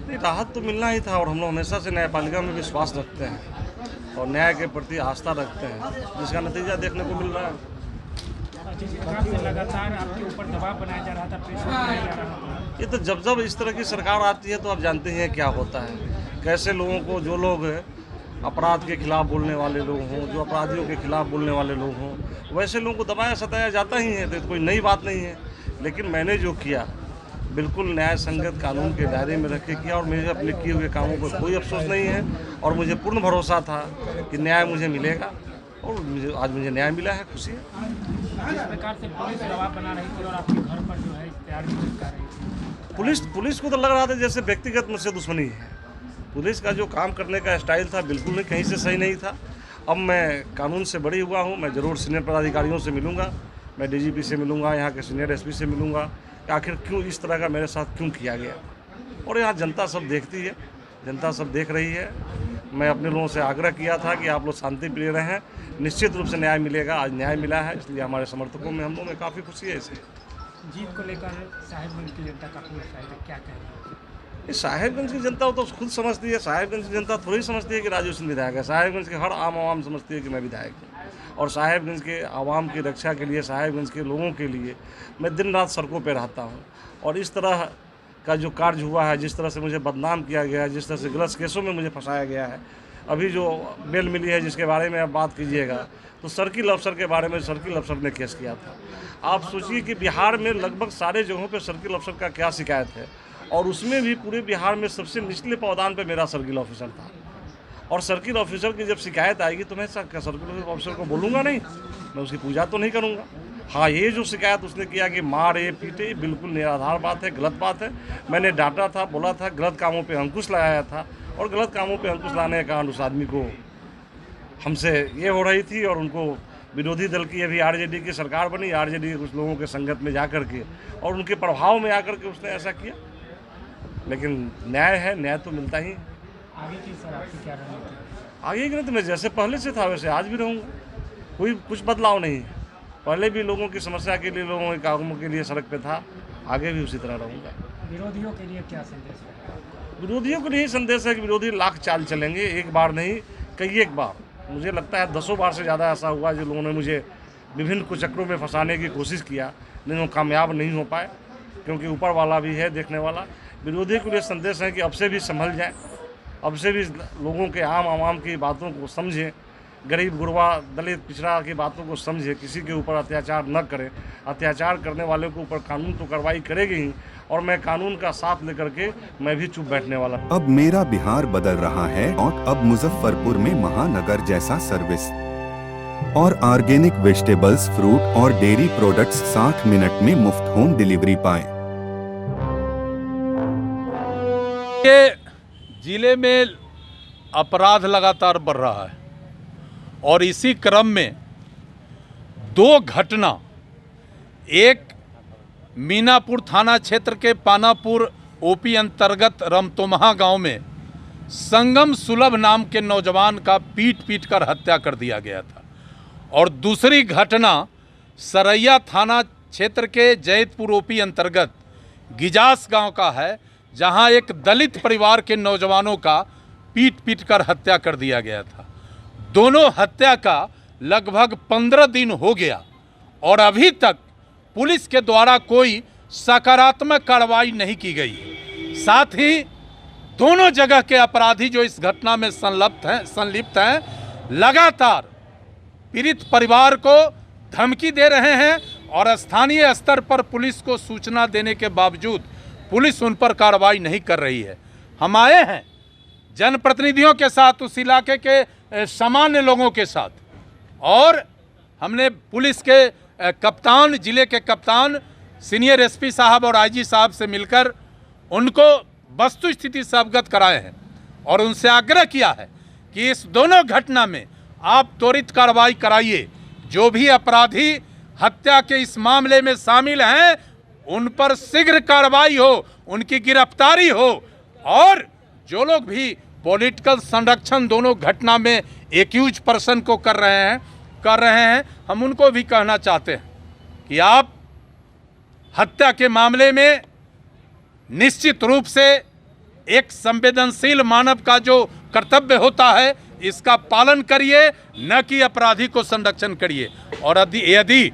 नहीं, राहत तो मिलना ही था और हम लोग हमेशा से न्यायपालिका में विश्वास रखते हैं और न्याय के प्रति आस्था रखते हैं, जिसका नतीजा देखने को मिल रहा है। जिस प्रकार से लगातार आपके ऊपर दबाव बनाया जा रहा था, प्रेशर बनाया जा रहा था, ये तो जब इस तरह की सरकार आती है तो आप जानते हैं क्या होता है, कैसे लोगों को, जो लोग अपराध के खिलाफ बोलने वाले लोग हों, जो अपराधियों के खिलाफ बोलने वाले लोग हों, वैसे लोगों को दबाया सताया जाता ही है। तो कोई नई बात नहीं है, लेकिन मैंने जो किया बिल्कुल न्याय संगत कानून के दायरे में रख के किया और मुझे अपने किए हुए कामों पर कोई अफसोस नहीं है और मुझे पूर्ण भरोसा था कि न्याय मुझे मिलेगा और आज मुझे न्याय मिला है, खुशी है। जिस प्रकार से पुलिस दबाव बना रही थी और आपके घर पर जो है इश्तेहार भी चिपका रही थी, पुलिस को तो लग रहा था जैसे व्यक्तिगत मुझसे दुश्मनी है। पुलिस का जो काम करने का स्टाइल था बिल्कुल नहीं, कहीं से सही नहीं था। अब मैं कानून से बड़ी हुआ हूँ, मैं ज़रूर सीनियर पदाधिकारियों से मिलूंगा, मैं डीजीपी से मिलूंगा, यहाँ के सीनियर एसपी से मिलूंगा कि आखिर क्यों इस तरह का मेरे साथ क्यों किया गया। और यहाँ जनता सब देखती है, जनता सब देख रही है। मैं अपने लोगों से आग्रह किया था कि आप लोग शांति प्रिय रहें, निश्चित रूप से न्याय मिलेगा। आज न्याय मिला है, इसलिए हमारे समर्थकों में, हम लोगों में काफ़ी खुशी है। इसे जीत को लेकर साहिबगंज की जनता काफी उत्साहित है, क्या कहेंगे? साहिबगंज की जनता तो खुद समझती है, साहिबगंज की जनता थोड़ी समझती है कि राजू सिंह विधायक है। साहिबगंज के हर आम आवाम समझती है कि मैं विधायक हूँ और साहिबगंज के आवाम की रक्षा के लिए, साहिबगंज के लोगों के लिए मैं दिन रात सड़कों पर रहता हूँ। और इस तरह का जो कार्य हुआ है, जिस तरह से मुझे बदनाम किया गया है, जिस तरह से गलत केसों में मुझे फंसाया गया है, अभी जो बेल मिली है जिसके बारे में आप बात कीजिएगा, तो सर्किल अफसर के बारे में सर्किल अफसर ने केस किया था। आप सोचिए कि बिहार में लगभग सारे जगहों पे सर्किल अफसर का क्या शिकायत है, और उसमें भी पूरे बिहार में सबसे निचले पावदान पे मेरा सर्किल ऑफिसर था। और सर्किल ऑफिसर की जब शिकायत आएगी तो मैं सर्किल ऑफिसर को बोलूँगा नहीं, मैं उसकी पूजा तो नहीं करूँगा। हाँ, ये जो शिकायत उसने किया कि मारे पीटे, बिल्कुल निराधार बात है, गलत बात है। मैंने डांटा था, बोला था, गलत कामों पे अंकुश लगाया था और गलत कामों पे अंकुश लाने के कारण उस आदमी को हमसे ये हो रही थी और उनको विरोधी दल की अभी आरजेडी की सरकार बनी, आरजेडी के कुछ लोगों के संगत में जाकर के और उनके प्रभाव में आकर के उसने ऐसा किया। लेकिन न्याय है, न्याय तो मिलता ही। आगे की सर आपकी क्या रणनीति? आगे की नहीं तो मैं जैसे पहले से था वैसे आज भी रहूँगा, कोई कुछ बदलाव नहीं है। पहले भी लोगों की समस्या के लिए, लोगों के कामों के लिए सड़क पे था, आगे भी उसी तरह रहूँगा। विरोधियों के लिए क्या संदेश है? विरोधियों को यही संदेश है कि विरोधी लाख चाल चलेंगे, एक बार नहीं कई एक बार। मुझे लगता है 10 बार से ज़्यादा ऐसा हुआ जो लोगों ने मुझे विभिन्न कुचक्रों में फंसाने की कोशिश किया, लेकिन वो कामयाब नहीं हो पाए, क्योंकि ऊपर वाला भी है देखने वाला। विरोधी के लिए संदेश है कि अब से भी संभल जाएं, अब से भी लोगों के आम आवाम की बातों को समझें, गरीब गुरबा दलित पिछड़ा की बातों को समझे, किसी के ऊपर अत्याचार न करें। अत्याचार करने वाले के ऊपर कानून तो कार्रवाई करेगी ही, और मैं कानून का साथ लेकर के मैं भी चुप बैठने वाला। अब मेरा बिहार बदल रहा है और अब मुजफ्फरपुर में महानगर जैसा सर्विस और ऑर्गेनिक वेजिटेबल्स, फ्रूट और डेयरी प्रोडक्ट्स 60 मिनट में मुफ्त होम डिलीवरी पाएं। ये जिले में अपराध लगातार बढ़ रहा है और इसी क्रम में 2 घटना, एक मीनापुर थाना क्षेत्र के पानापुर ओपी अंतर्गत रमतोमहा गांव में संगम सुलभ नाम के नौजवान का पीट कर हत्या कर दिया गया था, और दूसरी घटना सरैया थाना क्षेत्र के जैतपुर ओपी अंतर्गत गिजास गांव का है, जहां एक दलित परिवार के नौजवानों का पीट कर हत्या कर दिया गया था। दोनों हत्या का लगभग 15 दिन हो गया और अभी तक पुलिस के द्वारा कोई सकारात्मक कार्रवाई नहीं की गई। साथ ही दोनों जगह के अपराधी जो इस घटना में संलिप्त हैं लगातार पीड़ित परिवार को धमकी दे रहे हैं और स्थानीय स्तर पर पुलिस को सूचना देने के बावजूद पुलिस उन पर कार्रवाई नहीं कर रही है। हम आए हैं जनप्रतिनिधियों के साथ, उस इलाके के सामान्य लोगों के साथ, और हमने पुलिस के कप्तान, जिले के कप्तान, सीनियर एसपी साहब और आईजी साहब से मिलकर उनको वस्तु स्थिति से अवगत कराए हैं और उनसे आग्रह किया है कि इस दोनों घटना में आप त्वरित कार्रवाई कराइए। जो भी अपराधी हत्या के इस मामले में शामिल हैं उन पर शीघ्र कार्रवाई हो, उनकी गिरफ्तारी हो, और जो लोग भी पॉलिटिकल संरक्षण दोनों घटना में एक्यूज पर्सन को कर रहे हैं, हम उनको भी कहना चाहते हैं कि आप हत्या के मामले में निश्चित रूप से एक संवेदनशील मानव का जो कर्तव्य होता है इसका पालन करिए, न कि अपराधी को संरक्षण करिए। और यदि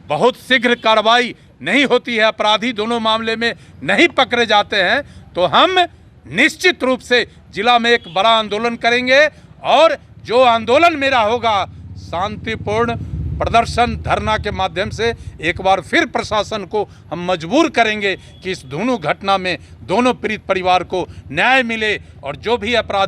बहुत शीघ्र कार्रवाई नहीं होती है, अपराधी दोनों मामले में नहीं पकड़े जाते हैं, तो हम निश्चित रूप से जिला में एक बड़ा आंदोलन करेंगे। और जो आंदोलन मेरा होगा शांतिपूर्ण प्रदर्शन धरना के माध्यम से एक बार फिर प्रशासन को हम मजबूर करेंगे कि इस दोनों घटना में दोनों पीड़ित परिवार को न्याय मिले और जो भी अपराधी